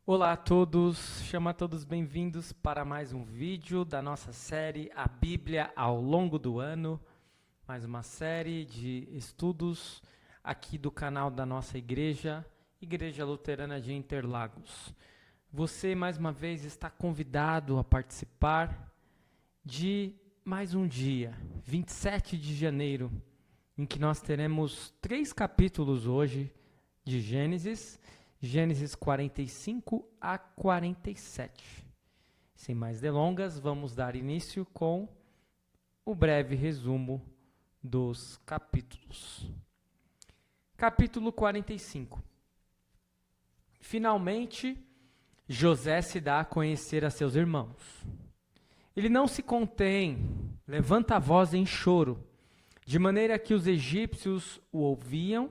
Olá a todos, chamo a todos bem-vindos para mais um vídeo da nossa série A Bíblia ao longo do ano. Mais uma série de estudos aqui do canal da nossa igreja, Igreja Luterana de Interlagos. Você, mais uma vez, está convidado a participar de mais um dia, 27 de janeiro, em que nós teremos 3 capítulos hoje de Gênesis 45 a 47. Sem mais delongas, vamos dar início com o breve resumo dos capítulos. Capítulo 45. Finalmente, José se dá a conhecer a seus irmãos. Ele não se contém, levanta a voz em choro, de maneira que os egípcios o ouviam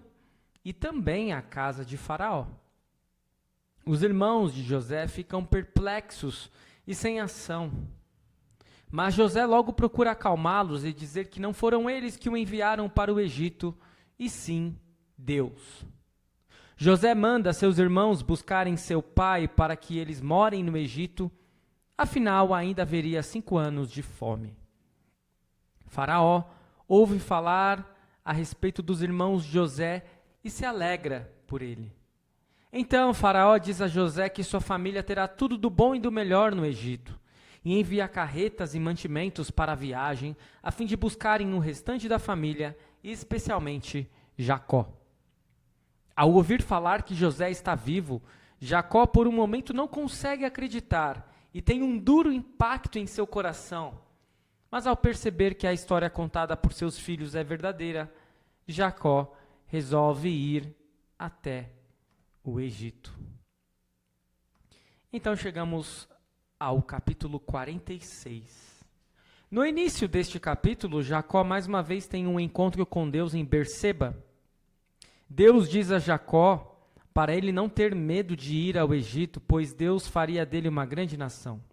e também a casa de Faraó. Os irmãos de José ficam perplexos e sem ação. Mas José logo procura acalmá-los e dizer que não foram eles que o enviaram para o Egito, e sim Deus. José manda seus irmãos buscarem seu pai para que eles morem no Egito, afinal ainda haveria 5 anos de fome. Faraó ouve falar a respeito dos irmãos de José e se alegra por ele. Então Faraó diz a José que sua família terá tudo do bom e do melhor no Egito, e envia carretas e mantimentos para a viagem, a fim de buscarem o restante da família, e especialmente Jacó. Ao ouvir falar que José está vivo, Jacó por um momento não consegue acreditar e tem um duro impacto em seu coração. Mas ao perceber que a história contada por seus filhos é verdadeira, Jacó resolve ir até o Egito. Então chegamos ao capítulo 46. No início deste capítulo, Jacó mais uma vez tem um encontro com Deus em Berseba. Deus diz a Jacó para ele não ter medo de ir ao Egito, pois Deus faria dele uma grande nação.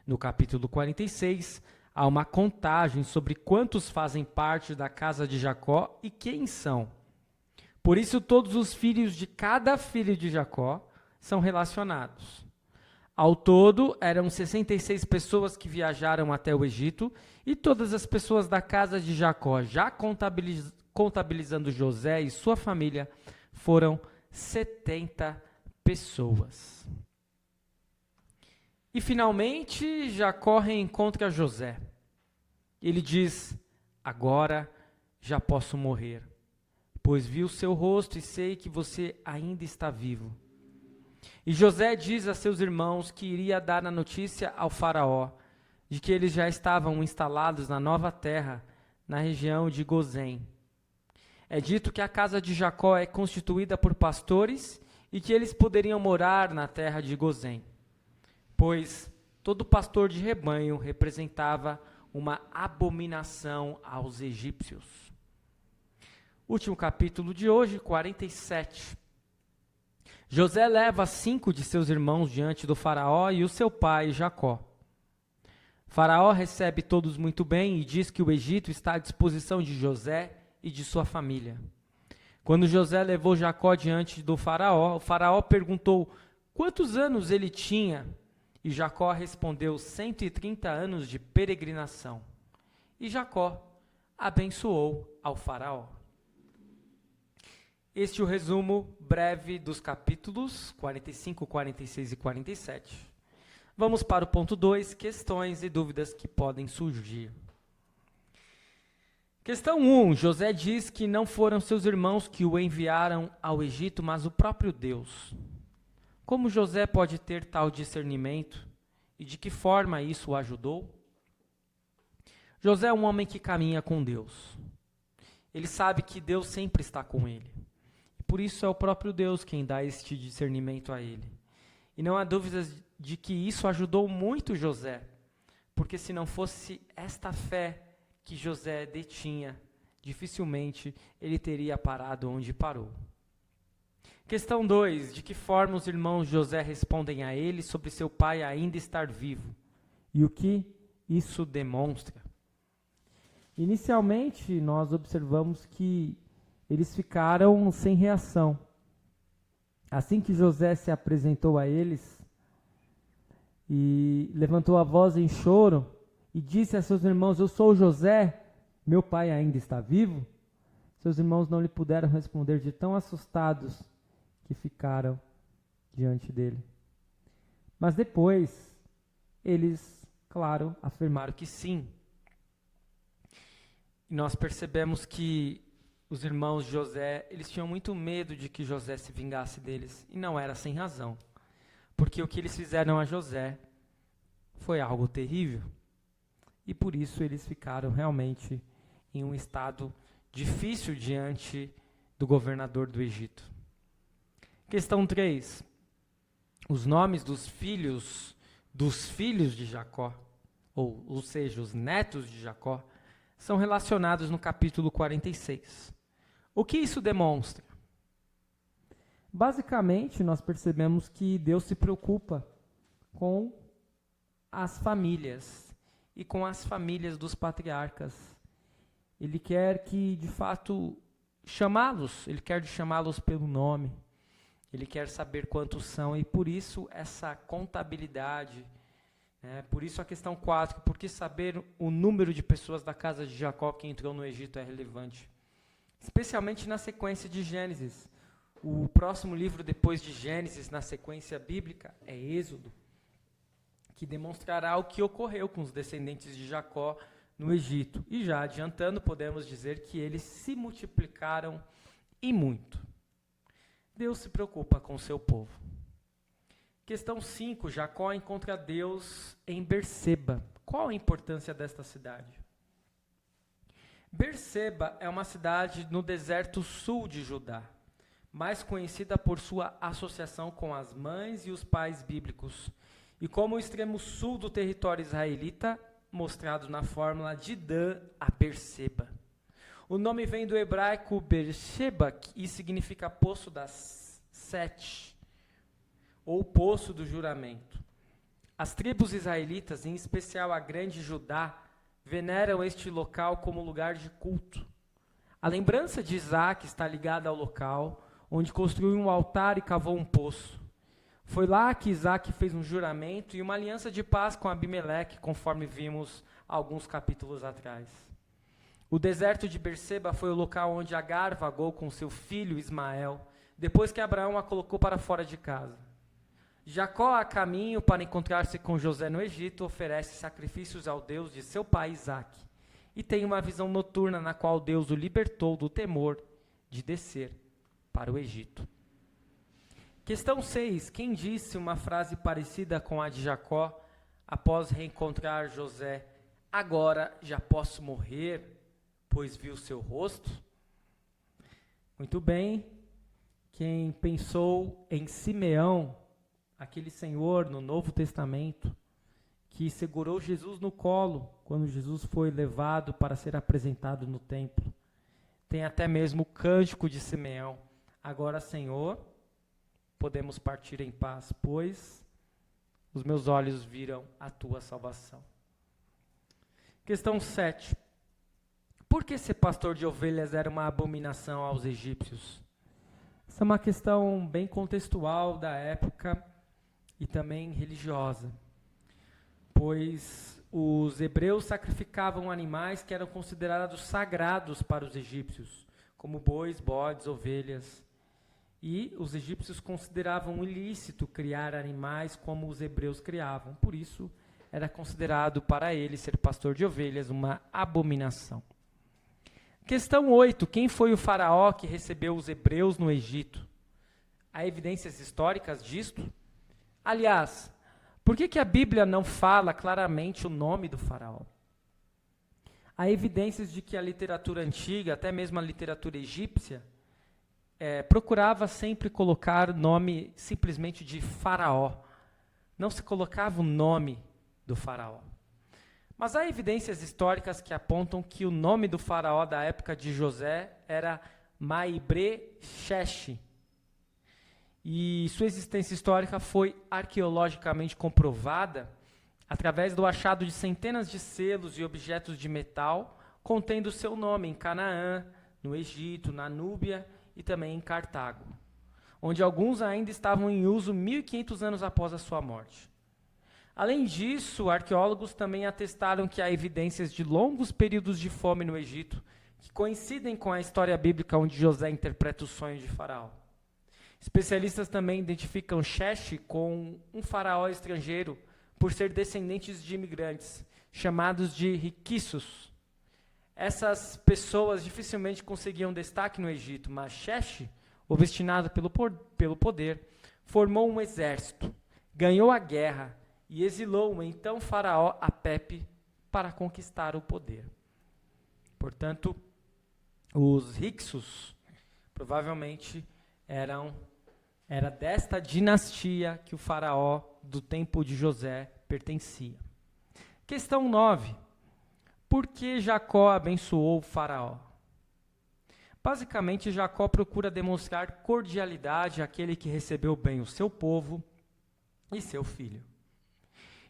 No capítulo 46, há uma contagem sobre quantos fazem parte da casa de Jacó e quem são. Por isso, todos os filhos de cada filho de Jacó são relacionados. Ao todo, eram 66 pessoas que viajaram até o Egito, e todas as pessoas da casa de Jacó, já contabilizando José e sua família, foram 70 pessoas. E, finalmente, Jacó reencontra José. Ele diz: agora já posso morrer, pois vi o seu rosto e sei que você ainda está vivo. E José diz a seus irmãos que iria dar a notícia ao faraó de que eles já estavam instalados na nova terra, na região de Gozém. É dito que a casa de Jacó é constituída por pastores e que eles poderiam morar na terra de Gozém, pois todo pastor de rebanho representava uma abominação aos egípcios. Último capítulo de hoje, 47. José leva 5 de seus irmãos diante do faraó e o seu pai Jacó. Faraó recebe todos muito bem e diz que o Egito está à disposição de José e de sua família. Quando José levou Jacó diante do faraó, o faraó perguntou quantos anos ele tinha, e Jacó respondeu 130 anos de peregrinação. E Jacó abençoou ao faraó. Este é o resumo breve dos capítulos 45, 46 e 47. Vamos para o ponto 2, questões e dúvidas que podem surgir. Questão 1, José diz que não foram seus irmãos que o enviaram ao Egito, mas o próprio Deus. Como José pode ter tal discernimento e de que forma isso o ajudou? José é um homem que caminha com Deus. Ele sabe que Deus sempre está com ele. Por isso é o próprio Deus quem dá este discernimento a ele. E não há dúvidas de que isso ajudou muito José, porque se não fosse esta fé que José detinha, dificilmente ele teria parado onde parou. Questão 2. De que forma os irmãos de José respondem a ele sobre seu pai ainda estar vivo? E o que isso demonstra? Inicialmente, nós observamos que eles ficaram sem reação. Assim que José se apresentou a eles e levantou a voz em choro e disse a seus irmãos: Eu sou José, meu pai ainda está vivo? Seus irmãos não lhe puderam responder, de tão assustados que ficaram diante dele. Mas depois, eles, claro, afirmaram que sim. E nós percebemos que os irmãos de José, eles tinham muito medo de que José se vingasse deles. E não era sem razão. Porque o que eles fizeram a José foi algo terrível. E por isso eles ficaram realmente em um estado difícil diante do governador do Egito. Questão 3. Os nomes dos filhos de Jacó, ou seja, os netos de Jacó, são relacionados no capítulo 46. O que isso demonstra? Basicamente, nós percebemos que Deus se preocupa com as famílias e com as famílias dos patriarcas. Ele quer que, de fato, ele quer chamá-los pelo nome. Ele quer saber quantos são, e por isso essa contabilidade, por isso a questão 4, porque saber o número de pessoas da casa de Jacó que entrou no Egito é relevante. Especialmente na sequência de Gênesis. O próximo livro depois de Gênesis, na sequência bíblica, é Êxodo, que demonstrará o que ocorreu com os descendentes de Jacó no Egito. E já adiantando, podemos dizer que eles se multiplicaram e muito. Deus se preocupa com o seu povo. Questão 5, Jacó encontra Deus em Berseba. Qual a importância desta cidade? Berseba é uma cidade no deserto sul de Judá, mais conhecida por sua associação com as mães e os pais bíblicos, e como o extremo sul do território israelita, mostrado na fórmula de Dan a Berseba. O nome vem do hebraico Beersheba, e significa poço das 7, ou poço do juramento. As tribos israelitas, em especial a grande Judá, veneram este local como lugar de culto. A lembrança de Isaac está ligada ao local, onde construiu um altar e cavou um poço. Foi lá que Isaac fez um juramento e uma aliança de paz com Abimeleque, conforme vimos alguns capítulos atrás. O deserto de Berseba foi o local onde Agar vagou com seu filho Ismael, depois que Abraão a colocou para fora de casa. Jacó, a caminho para encontrar-se com José no Egito, oferece sacrifícios ao Deus de seu pai Isaque, e tem uma visão noturna na qual Deus o libertou do temor de descer para o Egito. Questão 6. Quem disse uma frase parecida com a de Jacó após reencontrar José? Agora já posso morrer, pois vi o seu rosto? Muito bem. Quem pensou em Simeão, aquele senhor no Novo Testamento, que segurou Jesus no colo quando Jesus foi levado para ser apresentado no templo. Tem até mesmo o cântico de Simeão. Agora, Senhor, podemos partir em paz, pois os meus olhos viram a tua salvação. Questão 7. Por que ser pastor de ovelhas era uma abominação aos egípcios? Essa é uma questão bem contextual da época e também religiosa, pois os hebreus sacrificavam animais que eram considerados sagrados para os egípcios, como bois, bodes, ovelhas. E os egípcios consideravam ilícito criar animais como os hebreus criavam. Por isso, era considerado para ele ser pastor de ovelhas uma abominação. Questão 8. Quem foi o faraó que recebeu os hebreus no Egito? Há evidências históricas disto? Aliás, por que a Bíblia não fala claramente o nome do faraó? Há evidências de que a literatura antiga, até mesmo a literatura egípcia, procurava sempre colocar o nome simplesmente de faraó. Não se colocava o nome do faraó. Mas há evidências históricas que apontam que o nome do faraó da época de José era Maibre-Sheshi. E sua existência histórica foi arqueologicamente comprovada através do achado de centenas de selos e objetos de metal contendo seu nome em Canaã, no Egito, na Núbia e também em Cartago, onde alguns ainda estavam em uso 1.500 anos após a sua morte. Além disso, arqueólogos também atestaram que há evidências de longos períodos de fome no Egito, que coincidem com a história bíblica onde José interpreta o sonho de Faraó. Especialistas também identificam Xerxes com um faraó estrangeiro por ser descendentes de imigrantes, chamados de riquiços. Essas pessoas dificilmente conseguiam destaque no Egito, mas Xerxes, obstinado pelo poder, formou um exército, ganhou a guerra e exilou o então faraó Apepe para conquistar o poder. Portanto, os Hicsos provavelmente era desta dinastia que o faraó do tempo de José pertencia. Questão 9. Por que Jacó abençoou o faraó? Basicamente, Jacó procura demonstrar cordialidade àquele que recebeu bem o seu povo e seu filho.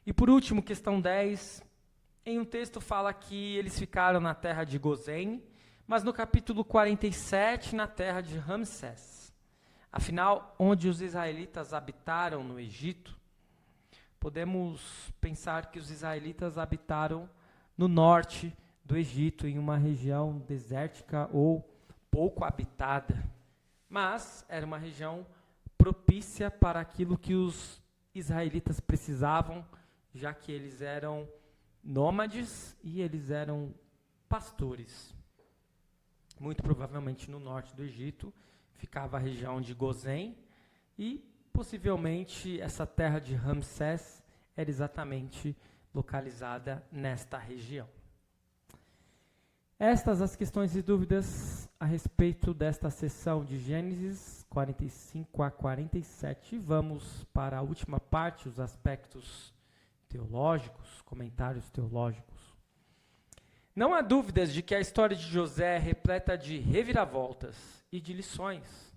E por último, questão 10. Em um texto fala que eles ficaram na terra de Gozém, mas no capítulo 47, na terra de Ramsés. Afinal, onde os israelitas habitaram no Egito, podemos pensar que os israelitas habitaram no norte do Egito, em uma região desértica ou pouco habitada. Mas era uma região propícia para aquilo que os israelitas precisavam, já que eles eram nômades e eles eram pastores. Muito provavelmente no norte do Egito ficava a região de Gozém e possivelmente essa terra de Ramsés era exatamente localizada nesta região. Estas as questões e dúvidas a respeito desta sessão de Gênesis 45 a 47. Vamos para a última parte, os aspectos teológicos, comentários teológicos. Não há dúvidas de que a história de José é repleta de reviravoltas e de lições.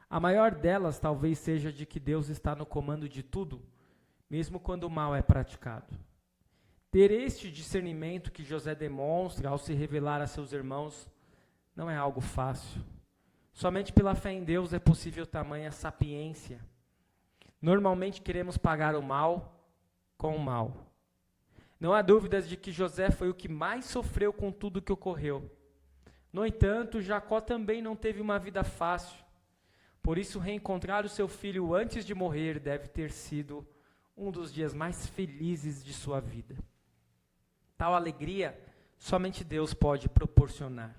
A maior delas talvez seja de que Deus está no comando de tudo, mesmo quando o mal é praticado. Ter este discernimento que José demonstra ao se revelar a seus irmãos não é algo fácil. Somente pela fé em Deus é possível tamanha sapiência. Normalmente queremos pagar o mal com o mal. Não há dúvidas de que José foi o que mais sofreu com tudo o que ocorreu. No entanto, Jacó também não teve uma vida fácil. Por isso, reencontrar o seu filho antes de morrer deve ter sido um dos dias mais felizes de sua vida. Tal alegria somente Deus pode proporcionar.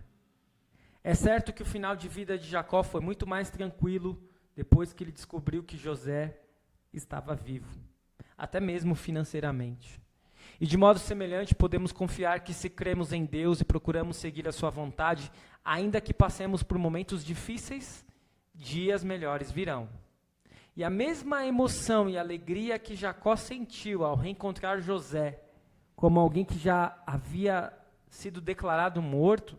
É certo que o final de vida de Jacó foi muito mais tranquilo depois que ele descobriu que José estava vivo, até mesmo financeiramente. E de modo semelhante, podemos confiar que se cremos em Deus e procuramos seguir a sua vontade, ainda que passemos por momentos difíceis, dias melhores virão. E a mesma emoção e alegria que Jacó sentiu ao reencontrar José, como alguém que já havia sido declarado morto,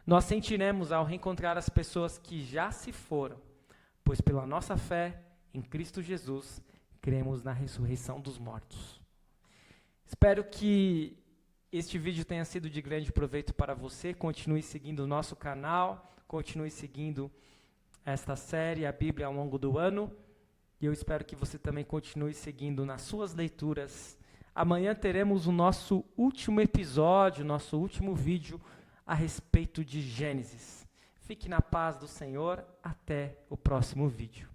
nós sentiremos ao reencontrar as pessoas que já se foram, pois pela nossa fé em Cristo Jesus, cremos na ressurreição dos mortos. Espero que este vídeo tenha sido de grande proveito para você. Continue seguindo o nosso canal, continue seguindo esta série, a Bíblia ao longo do ano. E eu espero que você também continue seguindo nas suas leituras. Amanhã teremos o nosso último episódio, nosso último vídeo a respeito de Gênesis. Fique na paz do Senhor. Até o próximo vídeo.